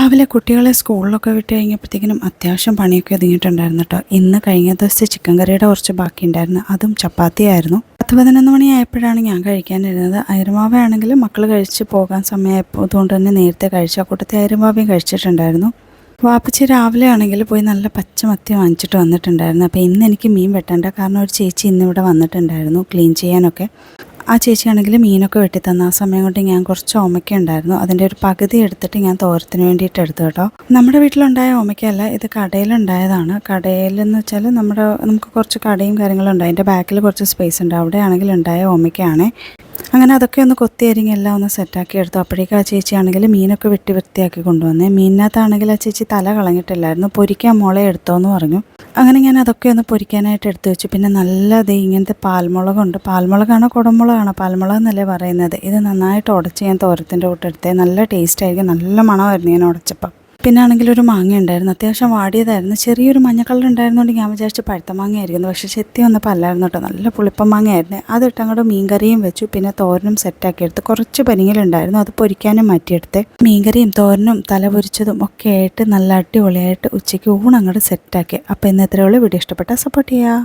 രാവിലെ കുട്ടികളെ സ്കൂളിലൊക്കെ വിട്ട് കഴിഞ്ഞപ്പോഴത്തേക്കിനും അത്യാവശ്യം പണിയൊക്കെ ഒതുങ്ങിയിട്ടുണ്ടായിരുന്നു കേട്ടോ. ഇന്ന് കഴിഞ്ഞ ദിവസത്തെ ചിക്കൻ കറിയുടെ കുറച്ച് ബാക്കിയുണ്ടായിരുന്നു, അതും ചപ്പാത്തിയായിരുന്നു. 10-11 മണിയായപ്പോഴാണ് ഞാൻ കഴിക്കാനിരുന്നത്. അയർമാവയാണെങ്കിൽ മക്കൾ കഴിച്ച് പോകാൻ സമയമായപ്പോൾ അതുകൊണ്ട് തന്നെ നേരത്തെ കഴിച്ചു. ആ കൂട്ടത്തിൽ അയർമാവയും കഴിച്ചിട്ടുണ്ടായിരുന്നു. വാപ്പച്ചി രാവിലെ ആണെങ്കിൽ പോയി നല്ല പച്ചമത്തി വാങ്ങിച്ചിട്ട് വന്നിട്ടുണ്ടായിരുന്നു. അപ്പോൾ ഇന്ന് എനിക്ക് മീൻ വെട്ടേണ്ട, കാരണം ഒരു ചേച്ചി ഇന്നിവിടെ വന്നിട്ടുണ്ടായിരുന്നു ക്ലീൻ ചെയ്യാനൊക്കെ. ആ ചേച്ചിയാണെങ്കിൽ മീനൊക്കെ വെട്ടിത്തന്ന ആ സമയം കൊണ്ട് ഞാൻ കുറച്ച് ഓമയ്ക്ക ഉണ്ടായിരുന്നു, അതിൻ്റെ ഒരു പകുതി എടുത്തിട്ട് ഞാൻ തോരത്തിന് വേണ്ടിയിട്ട് എടുത്തു കേട്ടോ. നമ്മുടെ വീട്ടിലുണ്ടായ ഓമയ്ക്കല്ല, ഇത് കടയിലുണ്ടായതാണ്. കടയിലെന്ന് വെച്ചാൽ നമുക്ക് കുറച്ച് കടയും കാര്യങ്ങളും ഉണ്ട്, അതിൻ്റെ ബാക്കിൽ കുറച്ച് സ്പേസ് ഉണ്ട്, അവിടെയാണെങ്കിൽ ഉണ്ടായ ഓമയ്ക്കാണ്. അങ്ങനെ അതൊക്കെ ഒന്ന് കൊത്തിയരിഞ്ഞ് എല്ലാം ഒന്ന് സെറ്റാക്കി എടുത്തു. അപ്പോഴേക്കും ആ ചേച്ചിയാണെങ്കിൽ മീനൊക്കെ വെട്ടി വൃത്തിയാക്കി കൊണ്ടുവന്നേ. മീനിനകത്താണെങ്കിൽ ആ ചേച്ചി തല കളഞ്ഞിട്ടില്ലായിരുന്നു. പൊരിക്കാൻ മോളെ എടുത്തോന്ന് പറഞ്ഞു. അങ്ങനെ ഞാൻ അതൊക്കെ ഒന്ന് പൊരിക്കാനായിട്ട് എടുത്തു വെച്ചു. പിന്നെ നല്ലത് ഇങ്ങനത്തെ പാൽമുളകുണ്ട്. പാൽമുളകാണോ കുടമുളകാണോ, പാൽമുളക് എന്നല്ലേ പറയുന്നത്. ഇത് നന്നായിട്ട് ഉടച്ച് ഞാൻ തോരത്തിൻ്റെ കൂട്ടെടുത്തേ. നല്ല ടേസ്റ്റ് ആയിരിക്കും, നല്ല മണമായിരുന്നു ഞാൻ ഉടച്ചപ്പം. പിന്നെ ആണെങ്കിൽ ഒരു മാങ്ങ ഉണ്ടായിരുന്നു, അത്യാവശ്യം വാടിയതായിരുന്നു. ചെറിയൊരു മഞ്ഞ കളർ ഉണ്ടായിരുന്നുകൊണ്ട് ഞാൻ വിചാരിച്ച് പഴുത്ത മാങ്ങയായിരിക്കുന്നു, പക്ഷേ ചെത്തി വന്നപ്പോൾ അല്ലായിരുന്നു കേട്ടോ, നല്ല പുളിപ്പം മാങ്ങയായിരുന്നു. അതിട്ട് അങ്ങോട്ട് മീൻകറിയും വെച്ചു, പിന്നെ തോരനും സെറ്റാക്കി എടുത്ത്. കുറച്ച് പരിങ്ങലുണ്ടായിരുന്നു, അത് പൊരിക്കാനും മാറ്റിയെടുത്ത്. മീൻകറിയും തോരനും തല പൊരിച്ചതും ഒക്കെ ആയിട്ട് നല്ല അടിപൊളിയായിട്ട് ഉച്ചയ്ക്ക് ഊണങ്ങോട്ട് സെറ്റാക്കി. അപ്പോൾ ഇന്ന് ഇത്രയേ ഉള്ളൂ. വീഡിയോ ഇഷ്ടപ്പെട്ടാൽ സപ്പോർട്ട് ചെയ്യുക.